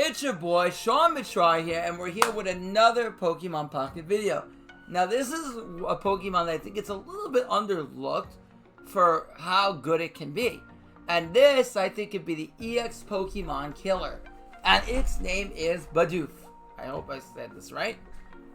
It's your boy, Sean Matry here, and we're here with another Pokemon Pocket video. Now, this is a Pokemon that I think it's a little bit underlooked for how good it can be. And this, I think, could be the EX Pokemon killer. And its name is Bidoof. I hope I said this right.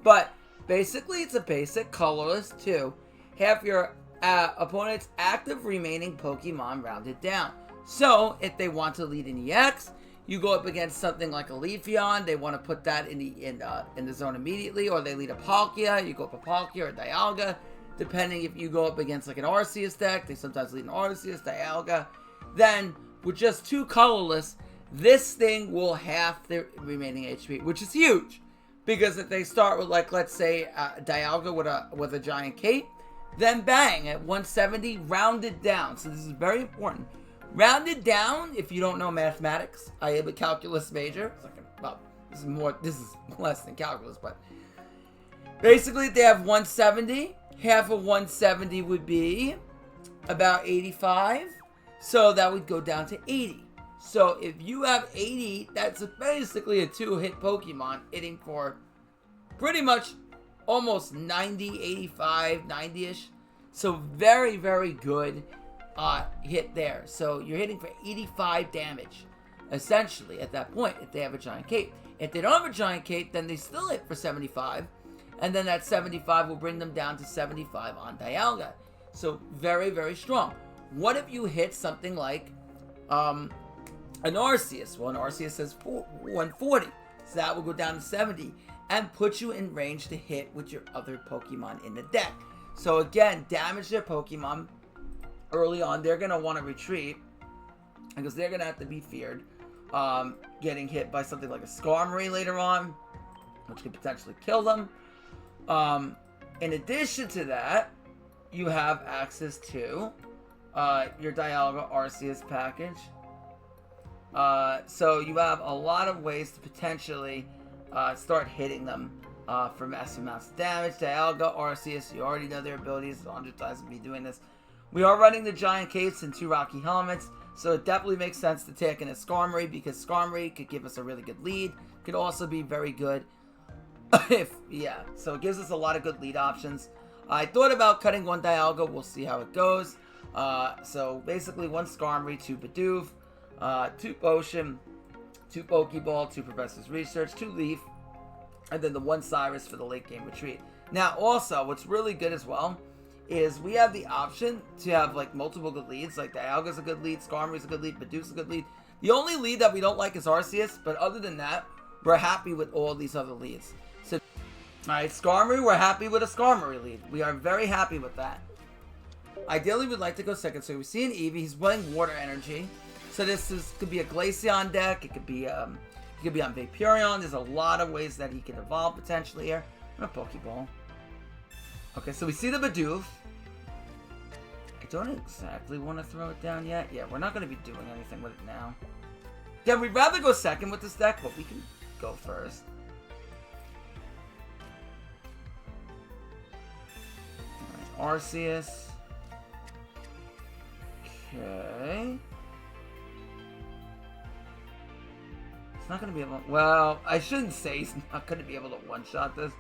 But, basically, it's a basic colorless 2. Have your opponent's active remaining Pokemon rounded down. So, if they want to lead an EX, you go up against something like a Leafeon, they want to put that in the zone immediately, or they lead a Palkia, you go up a Palkia or a Dialga, depending if you go up against like an Arceus deck, they sometimes lead an Arceus, Dialga. Then, with just 2 colorless, this thing will half the remaining HP, which is huge, because if they start with, like, let's say, Dialga with a Giant Cape, then bang, at 170, rounded down. So this is very important. Rounded down, if you don't know mathematics, I am a calculus major. Well, this is less than calculus, but basically they have 170. Half of 170 would be about 85. So that would go down to 80. So if you have 80, that's basically a 2-hit Pokemon hitting for pretty much almost 90, 85, 90-ish. So very, very good hit there. So you're hitting for 85 damage, essentially, at that point, if they have a Giant Cape. If they don't have a Giant Cape, then they still hit for 75, and then that 75 will bring them down to 75 on Dialga. So very, very strong. What if you hit something like an Arceus? Well, an Arceus has 140, so that will go down to 70, and put you in range to hit with your other Pokemon in the deck. So again, damage their Pokemon early on. They're going to want to retreat, because they're going to have to be feared getting hit by something like a Skarmory later on, which could potentially kill them. In addition to that, you have access to your Dialga Arceus package. So you have a lot of ways to potentially start hitting them for massive amounts of damage. Dialga, Arceus, you already know their abilities. 100 times we'll be doing this. We are running the Giant Capes and 2 Rocky Helmets, so it definitely makes sense to take in a Skarmory, because Skarmory could give us a really good lead. Could also be very good so it gives us a lot of good lead options. I thought about cutting 1 Dialga. We'll see how it goes. So basically 1 Skarmory, 2 Bidoof, 2 Potion, 2 Pokeball, 2 Professor's Research, 2 Leaf, and then the 1 Cyrus for the late game retreat. Now also, what's really good as well is we have the option to have like multiple good leads. Like Dialga's a good lead, Skarmory's a good lead, Bidoof's a good lead. The only lead that we don't like is Arceus, but other than that, we're happy with all these other leads. So, alright, Skarmory, we're happy with a Skarmory lead. We are very happy with that. Ideally, we'd like to go second. So we see an Eevee, he's playing Water Energy. So could be a Glaceon deck, it could be on Vaporeon. There's a lot of ways that he can evolve potentially here. And a Pokeball. Okay, so we see the Bidoof. I don't exactly want to throw it down yet. Yeah, we're not going to be doing anything with it now. Yeah, we'd rather go second with this deck, but we can go first. Alright, Arceus. Okay. It's not going to be able to... Well, I shouldn't say he's not going to be able to one-shot this.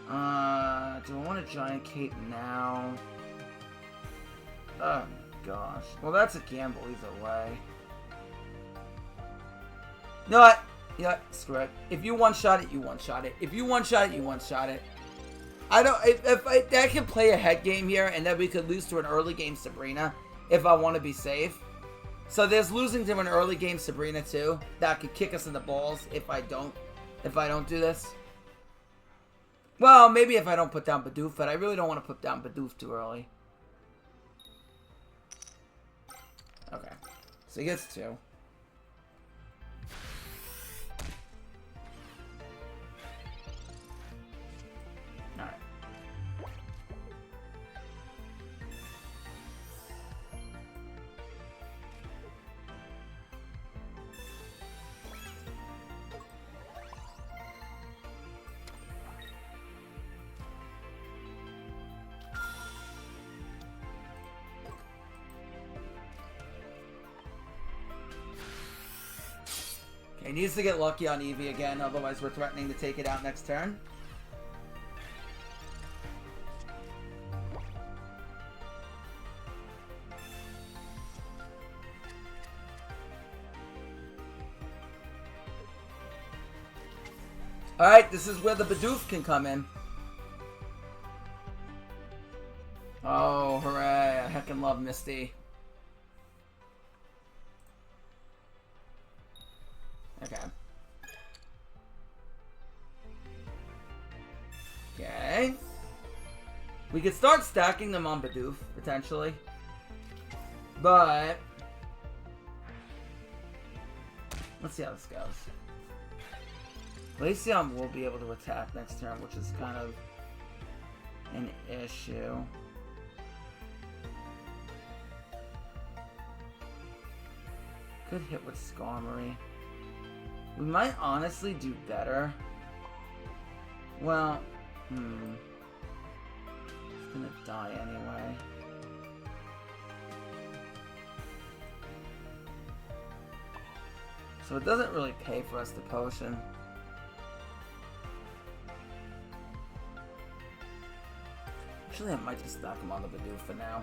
Do I want a Giant Cape now? Oh my gosh. Well, that's a gamble either way. You know what? Yeah, screw it. If you one-shot it, you one-shot it. If you one-shot it, you one-shot it. I can play a head game here, and then we could lose to an early game Sabrina if I want to be safe. So there's losing to an early game Sabrina too. That could kick us in the balls if I don't do this. Well, maybe if I don't put down Bidoof, but I really don't want to put down Bidoof too early. Okay. So he gets 2. Alright. He needs to get lucky on Eevee again, otherwise we're threatening to take it out next turn. Alright, this is where the Bidoof can come in. Oh, hooray. I heckin' love Misty. Okay. Okay. We could start stacking them on Bidoof, potentially. But let's see how this goes. Glaceon will be able to attack next turn, which is kind of an issue. Good hit with Skarmory. We might honestly do better. Well, It's gonna die anyway. So it doesn't really pay for us to potion. Actually, I might just stack him on the Bidoof for now.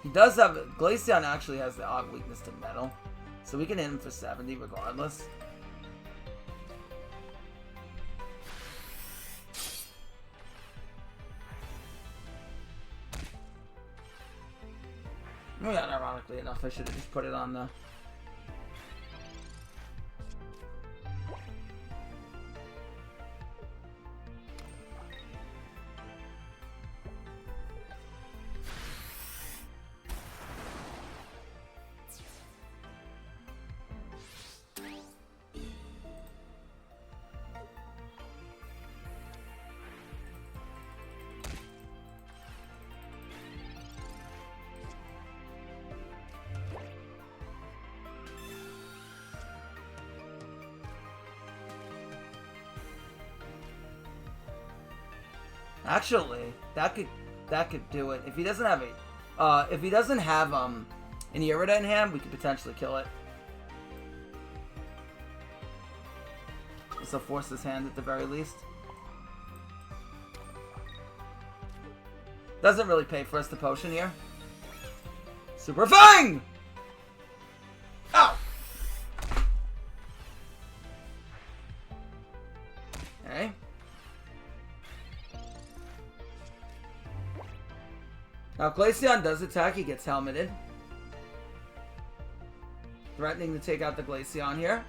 He does have... Glaceon actually has the odd weakness to metal. So we can hit him for 70 regardless. Oh yeah, ironically enough, I should have just put it on the... Actually, that could do it. If he doesn't have an Irida in hand, we could potentially kill it. This will force his hand at the very least. Doesn't really pay for us to potion here. Super Fang! Ow! Okay. Now, if Glaceon does attack, he gets helmeted. Threatening to take out the Glaceon here.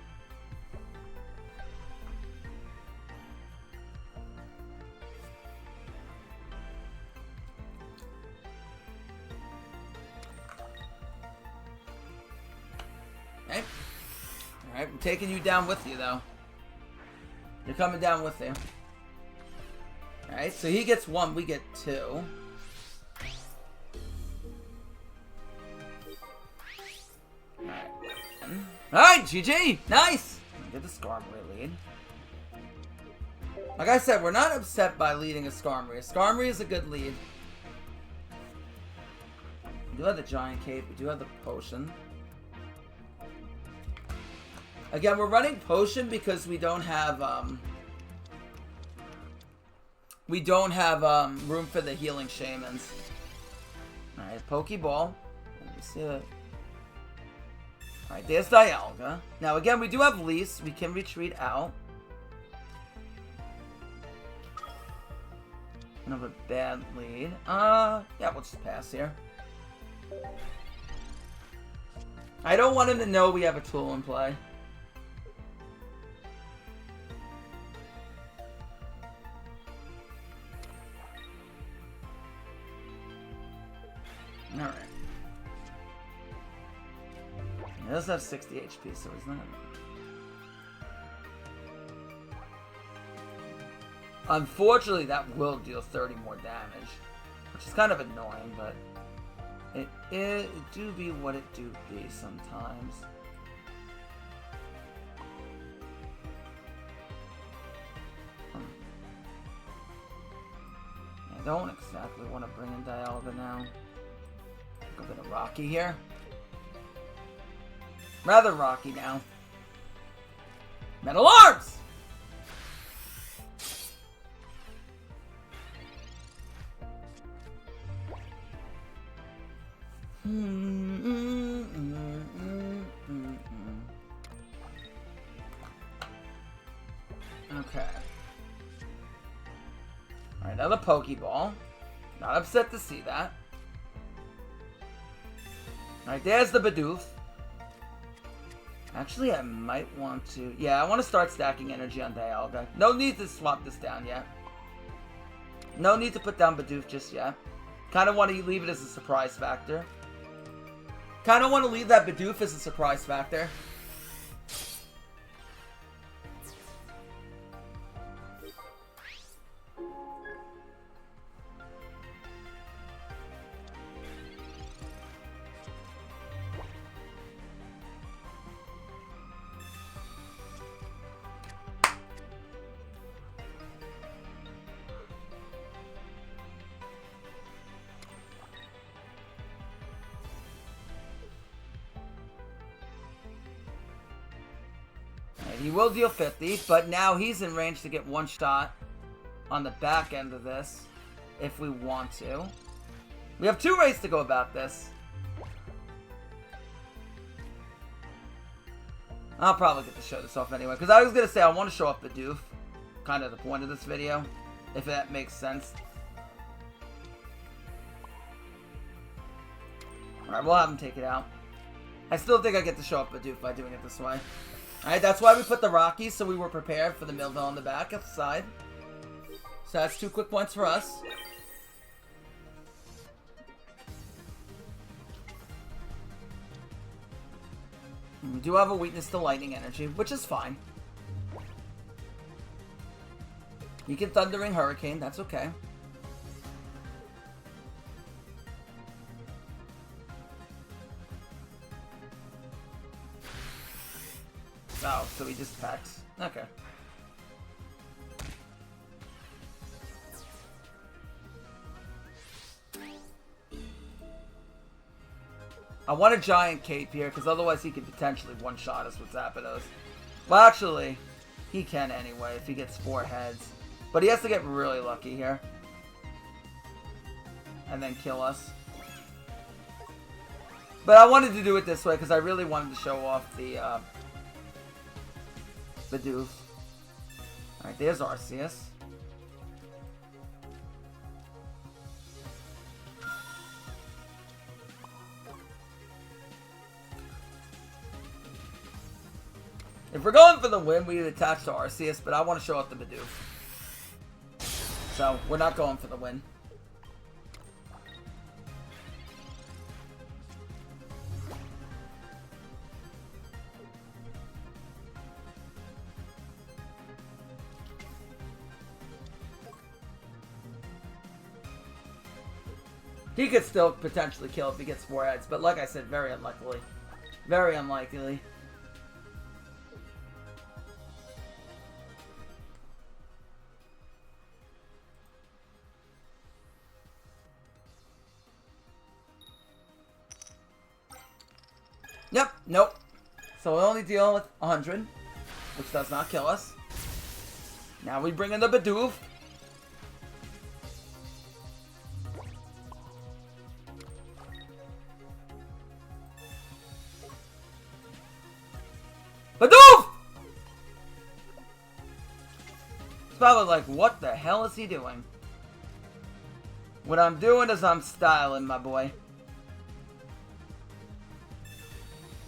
Okay. Alright, I'm taking you down with you, though. You're coming down with you. Alright, so he gets 1, we get 2. Alright, GG! Nice! Get the Skarmory lead. Like I said, we're not upset by leading a Skarmory. A Skarmory is a good lead. We do have the Giant Cape. We do have the Potion. Again, we're running Potion because we don't have, room for the Healing Shamans. Alright, Pokeball. Let me see it. Alright, there's Dialga. Now, again, we do have Lease. We can retreat out. Kind of a bad lead. Yeah, we'll just pass here. I don't want him to know we have a tool in play. Alright. He does have 60 HP, so he's not... Unfortunately, that will deal 30 more damage. Which is kind of annoying, but... It do be what it do be sometimes. I don't exactly want to bring in Dialga now. A bit of Rocky here. Rather rocky now. Metal arms! Okay. Alright, another Pokeball. Not upset to see that. Alright, there's the Bidoof. Actually, I might want to... Yeah, I want to start stacking energy on Dialga. No need to swap this down yet. No need to put down Bidoof just yet. Kind of want to leave it as a surprise factor. Kind of want to leave that Bidoof as a surprise factor. He will deal 50, but now he's in range to get one shot on the back end of this, if we want to. We have 2 ways to go about this. I'll probably get to show this off anyway, because I was going to say I want to show off the Bidoof. Kind of the point of this video, if that makes sense. Alright, we'll have him take it out. I still think I get to show off Bidoof by doing it this way. Alright, that's why we put the Rockies, so we were prepared for the Millville on the back of the side. So that's 2 quick points for us. We do have a weakness to lightning energy, which is fine. You can Thundering Hurricane, that's okay. Oh, so he just attacks. Okay. I want a giant cape here, because otherwise he could potentially one-shot us with Zapdos. Well, actually, he can anyway, if he gets 4 heads. But he has to get really lucky here. And then kill us. But I wanted to do it this way, because I really wanted to show off the, Bidoof. Alright, there's Arceus. If we're going for the win, we would attach to Arceus, but I want to show off the Bidoof. So, we're not going for the win. He could still potentially kill if he gets 4 heads, but like I said, very unlikely. Very unlikely. Yep, nope. So we only deal with 100, which does not kill us. Now we bring in the Bidoof. Bidoof! It's probably like, what the hell is he doing? What I'm doing is I'm styling, my boy.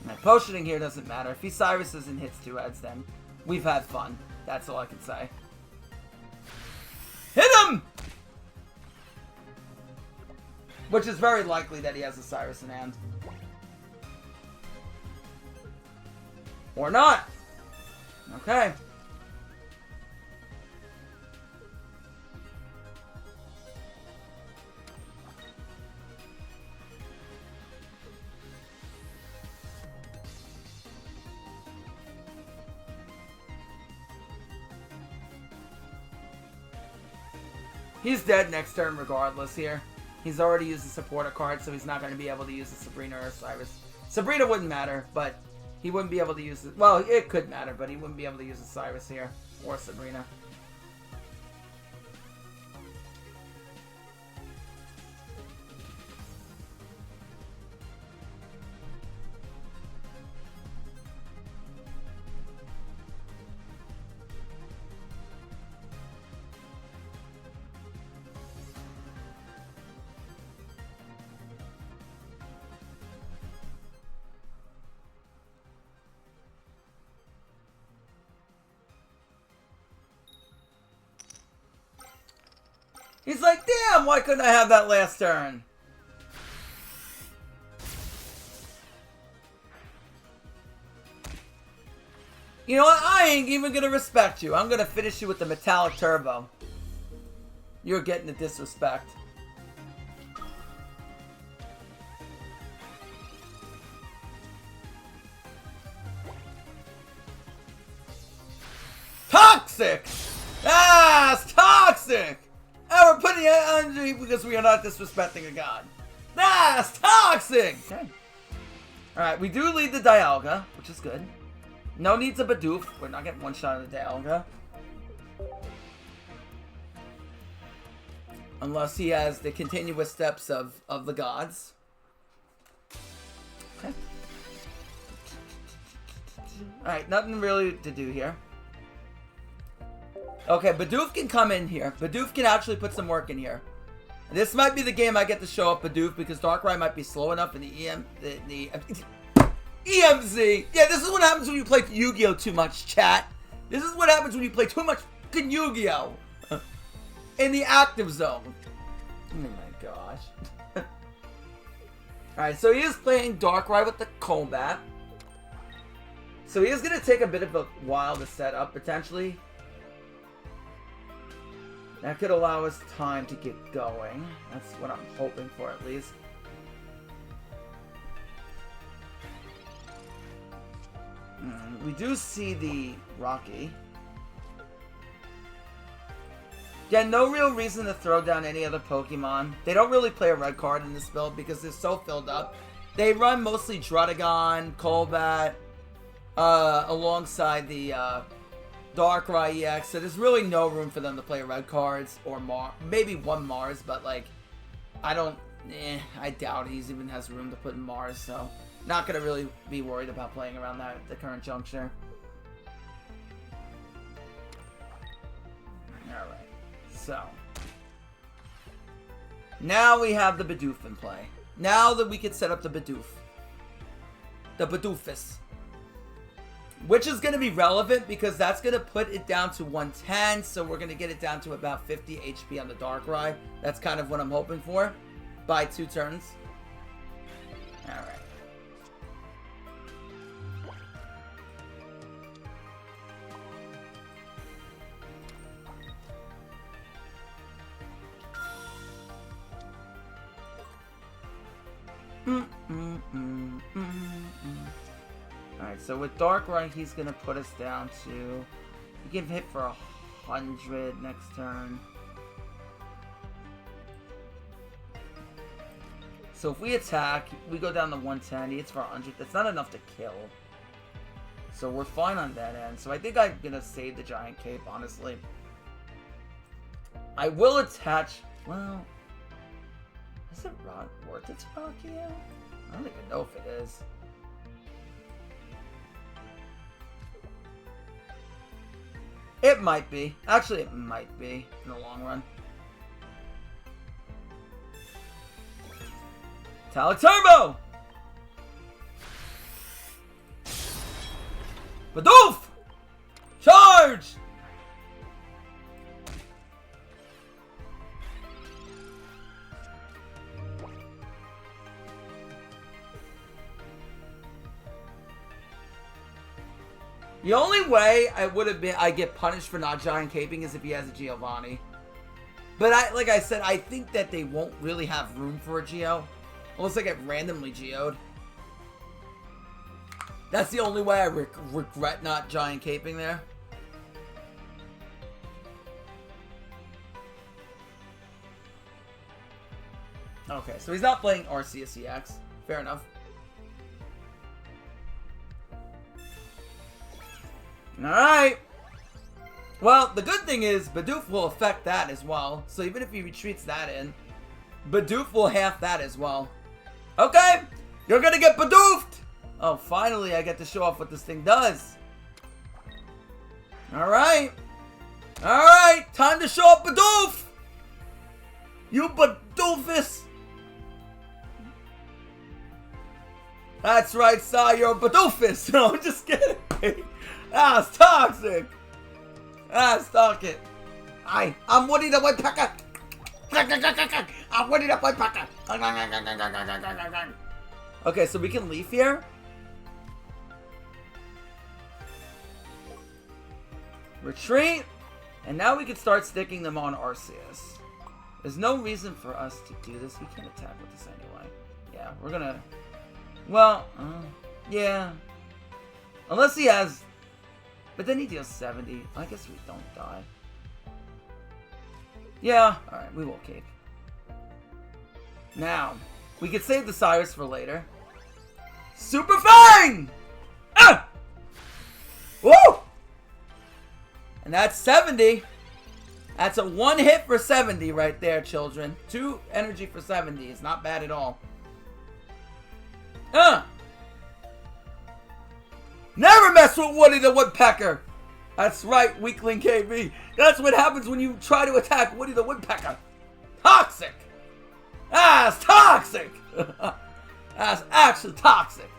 My potioning here doesn't matter. If he Cyruses and hits 2 heads, then we've had fun. That's all I can say. Hit him! Which is very likely that he has a Cyrus in hand. Or not. Okay. He's dead next turn regardless here. He's already used the supporter card, so he's not going to be able to use the Sabrina or Cyrus. Sabrina wouldn't matter, but He wouldn't be able to use it. Well, it could matter, but he wouldn't be able to use the Cyrus here. Or Sabrina. He's like, damn, why couldn't I have that last turn? You know what? I ain't even gonna respect you. I'm gonna finish you with the metallic turbo. You're getting the disrespect. Toxic! Ah, it's toxic! And we're putting it under because we are not disrespecting a god. That's toxic! Okay. Alright, we do lead the Dialga, which is good. No need to Bidoof. We're not getting one shot of the Dialga. Unless he has the continuous steps of the gods. Okay. Alright, nothing really to do here. Okay, Bidoof can come in here. Bidoof can actually put some work in here. This might be the game I get to show up Bidoof because Darkrai might be slow enough in the EMZ. Yeah, this is what happens when you play Yu-Gi-Oh! Too much, chat. This is what happens when you play too much fucking Yu-Gi-Oh! In the active zone. Oh my gosh. Alright, so he is playing Darkrai with the combat. So he is going to take a bit of a while to set up, potentially. That could allow us time to get going. That's what I'm hoping for, at least. We do see the Rocky. Yeah, no real reason to throw down any other Pokemon. They don't really play a red card in this build because they're so filled up. They run mostly Druddigon, Golbat, alongside the Darkrai EX, so there's really no room for them to play red cards or maybe one Mars, but like, I doubt he even has room to put in Mars, so not gonna really be worried about playing around that at the current juncture. Alright, so now we have the Bidoof in play. Now that we can set up the Bidoof. The Bidoofus. Which is going to be relevant because that's going to put it down to 110. So we're going to get it down to about 50 HP on the Darkrai. That's kind of what I'm hoping for by 2 turns. Alright. Alright, so with Darkrai, he's going to put us down to... He can hit for 100 next turn. So if we attack, we go down to 110, he hits for 100. That's not enough to kill. So we're fine on that end. So I think I'm going to save the Giant Cape, honestly. I will attach... Well... Is it worth it to Rocky? I don't even know if it is. It might be. Actually, it might be in the long run. Metallic Turbo! Bidoof! Charge! The only way I get punished for not Giant Caping is if he has a Giovanni. But like I said, I think that they won't really have room for a Geo. Unless I get randomly Geo'd. That's the only way I regret not Giant Caping there. Okay, so he's not playing Arceus EX. Fair enough. Alright. Well, the good thing is Bidoof will affect that as well. So even if he retreats that in, Bidoof will half that as well. Okay, you're gonna get Bidoofed! Oh, finally I get to show off what this thing does. Alright. Alright, time to show off Bidoof! You Bidoofus! That's right, Si, you're a Bidoofus! No, I'm just kidding. That's toxic! Stop it. I'm Woody the Woodpecker! I'm Woody the Woodpecker! Okay, so we can leave here? Retreat! And now we can start sticking them on Arceus. There's no reason for us to do this. We can't attack with this anyway. Yeah, we're gonna... Well, yeah. Unless he has... But then he deals 70. I guess we don't die. Yeah. Alright, we will keep. Now, we could save the Cyrus for later. Super Fang! Ah! Woo! And that's 70. That's a 1 hit for 70 right there, children. 2 energy for 70 is not bad at all. Never mess with Woody the Woodpecker! That's right, weakling KB. That's what happens when you try to attack Woody the Woodpecker. Toxic! That's toxic! That's actually toxic.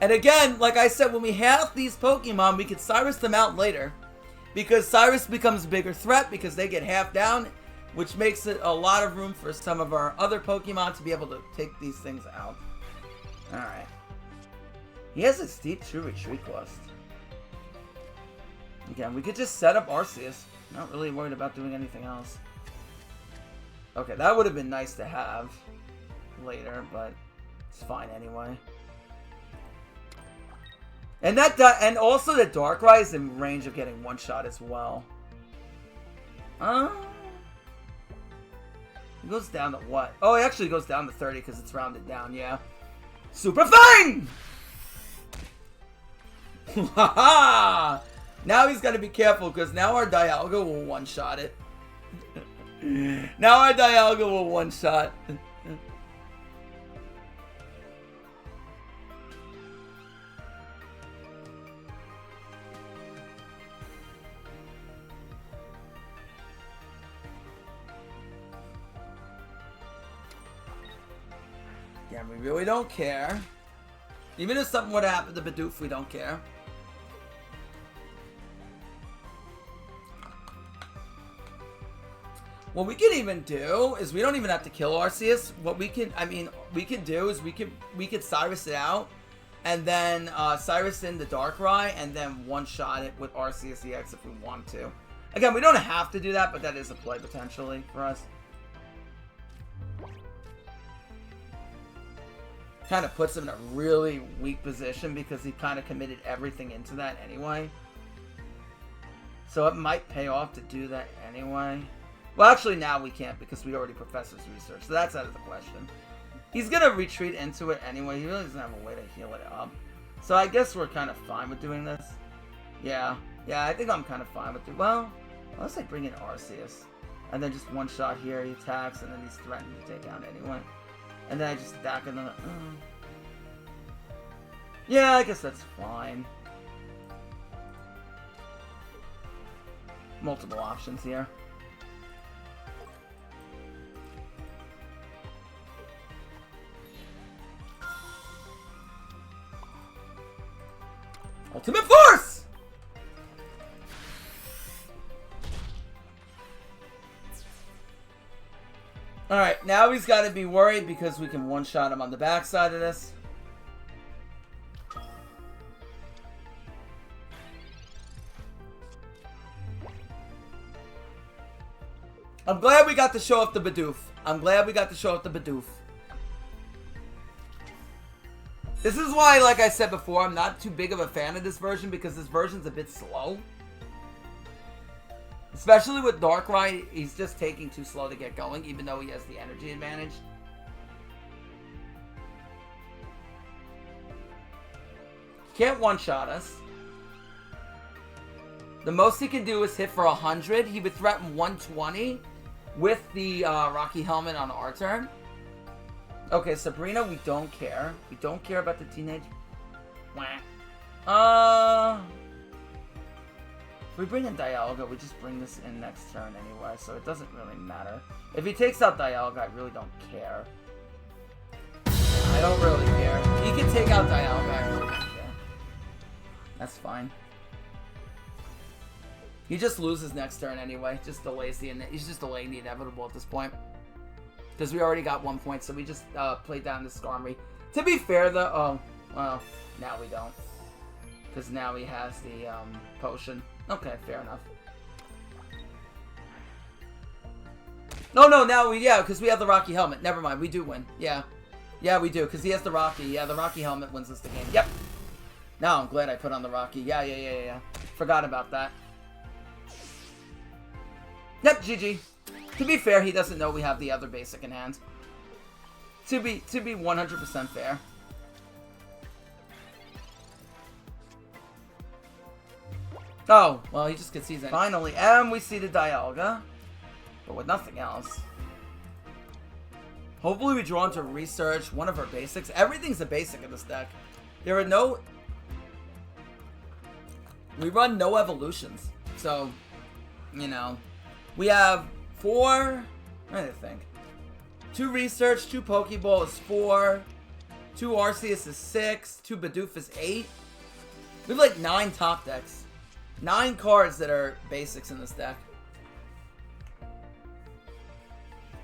And again, like I said, when we have these Pokemon, we can Cyrus them out later. Because Cyrus becomes a bigger threat because they get half down, which makes it a lot of room for some of our other Pokemon to be able to take these things out. Alright. He has a steep true retreat cost. Again, we could just set up Arceus. Not really worried about doing anything else. Okay, that would have been nice to have later, but it's fine anyway. And and also the Darkrai is in range of getting one shot as well. It goes down to what? Oh, it actually goes down to 30 because it's rounded down, yeah. Super Fang! Haha! Now he's got to be careful because now our Dialga will one-shot it. Now our Dialga will one-shot. Yeah, we really don't care. Even if something would happen to Bidoof, we don't care. What we can even do is we don't even have to kill Arceus. What we can, we can do is we could Cyrus it out, and then Cyrus in the Darkrai, and then one-shot it with Arceus EX if we want to. Again, we don't have to do that, but that is a play potentially for us. Kind of puts him in a really weak position because he kind of committed everything into that anyway. So it might pay off to do that anyway. Well, actually now we can't because we already Professor's Research, so that's out of the question. He's going to retreat into it anyway. He really doesn't have a way to heal it up. So I guess we're kind of fine with doing this. Yeah, I think I'm kind of fine with it. Well, unless I bring in Arceus. And then just one shot here, he attacks, and then he's threatened to take out anyway. And then I just stack it on. Yeah, I guess that's fine. Multiple options here. Ultimate Force! Alright, now he's got to be worried because we can one-shot him on the backside of this. I'm glad we got to show off the Bidoof. This is why, like I said before, I'm not too big of a fan of this version because this version's a bit slow. Especially with Darkrai, he's just taking too slow to get going, even though he has the energy advantage. Can't one-shot us. The most he can do is hit for 100. He would threaten 120 with the Rocky Helmet on our turn. Okay, Sabrina, we don't care. We don't care about the teenage... If we bring in Dialga, we just bring this in next turn anyway, so it doesn't really matter. If he takes out Dialga, I really don't care. I don't really care. He can take out Dialga, I really don't care. That's fine. He just loses next turn anyway. Just delays he's just delaying the inevitable at this point. Because we already got 1 point, so we just played down the Skarmory. To be fair, though... Oh, well, now we don't. Because now he has the potion. Okay, fair enough. No, now yeah, because we have the Rocky Helmet. Never mind, we do win. Yeah. Yeah, we do, because he has the Rocky. Yeah, the Rocky Helmet wins us the game. Yep. Now I'm glad I put on the Rocky. Yeah. Forgot about that. Yep, GG. To be fair, he doesn't know we have the other basic in hand. To be 100% fair. Oh, well, he just concedes it. Finally, and we see the Dialga. But with nothing else. Hopefully we draw into research, one of our basics. Everything's a basic in this deck. There are no... We run no evolutions. So, you know. We have 4... What do I think? 2 research, 2 Pokeball is 4. 2 Arceus is 6. 2 Bidoof is 8. We have like 9 top decks. 9 cards that are basics in this deck.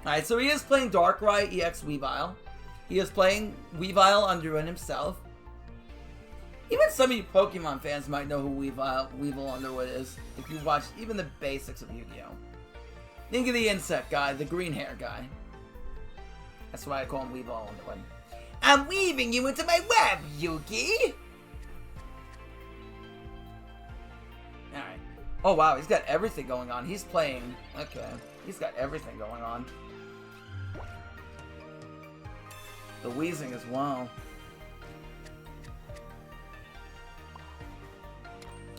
Alright, so he is playing Darkrai EX Weavile. He is playing Weavile Underwood himself. Even some of you Pokemon fans might know who Weavile Underwood is. If you watch even the basics of Yu-Gi-Oh! Think of the insect guy, the green hair guy. That's why I call him Weavile Underwood. I'm weaving you into my web, Yugi! Alright. Oh wow, he's got everything going on. He's playing... Okay. He's got everything going on. The wheezing as well.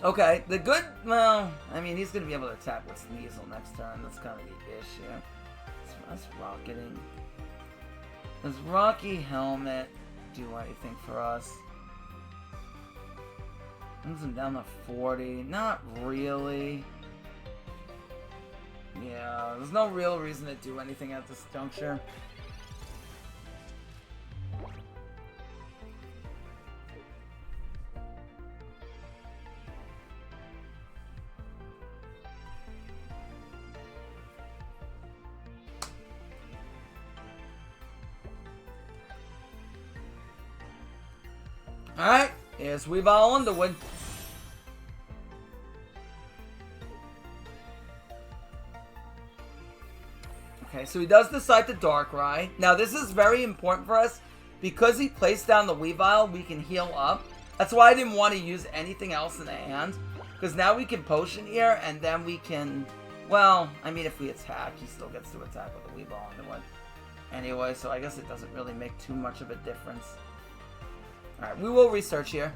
Okay, the good... Well, I mean, he's going to be able to attack with Sneasel next turn. That's kind of the issue. That's rocketing. Does Rocky Helmet do anything for us? Brings him down to 40. Not really. Yeah, there's no real reason to do anything at this juncture. Alright, here's Weavile Underwood. Okay, so he does decide to Darkrai. Now, this is very important for us. Because he placed down the Weavile, we can heal up. That's why I didn't want to use anything else in the hand. Because now we can Potion here, and then we can... Well, I mean, if we attack, he still gets to attack with the Weavile Underwood. Anyway, so I guess it doesn't really make too much of a difference. Alright, we will research here.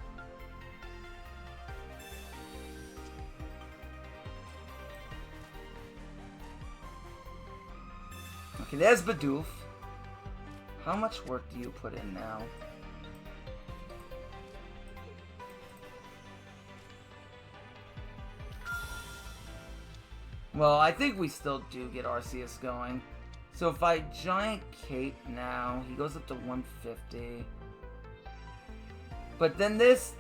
Okay, there's Bidoof. How much work do you put in now? Well, I think we still do get Arceus going. So if I Giant Cape now, he goes up to 150. But then this,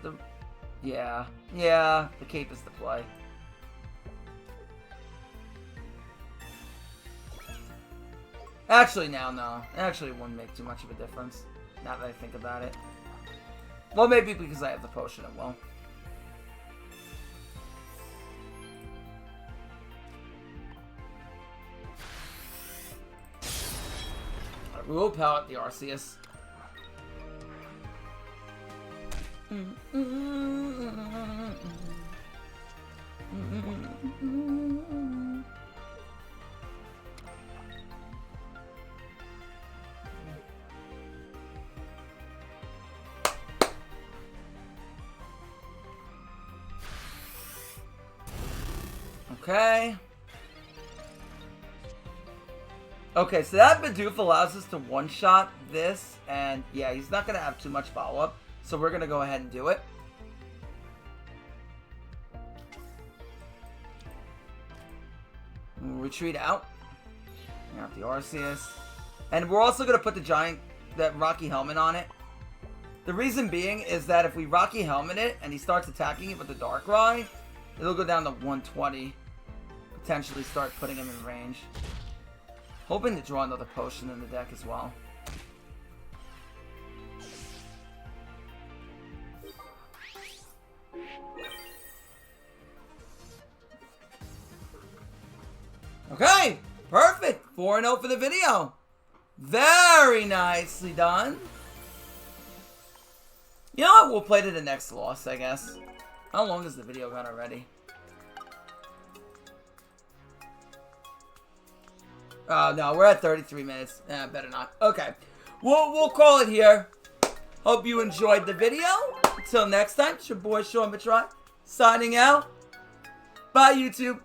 yeah, the Cape is the play. Actually, now, no. Actually, it wouldn't make too much of a difference, now that I think about it. Well, maybe because I have the potion, it will. Right, we will power up the Arceus. Okay. Okay, so that Bidoof allows us to one-shot this, and yeah, he's not going to have too much follow-up, so we're going to go ahead and do it. We'll retreat out. Got the Arceus. And we're also going to put that Rocky Helmet on it. The reason being is that if we Rocky Helmet it, and he starts attacking it with the Darkrai, it'll go down to 120. Potentially start putting him in range. Hoping to draw another potion in the deck as well. Okay, perfect. 4-0 for the video. Very nicely done. You know what? We'll play to the next loss, I guess. How long has the video gone already? No, we're at 33 minutes. Better not. Okay. We'll call it here. Hope you enjoyed the video. Until next time, it's your boy, Sean Meteorologist, signing out. Bye, YouTube.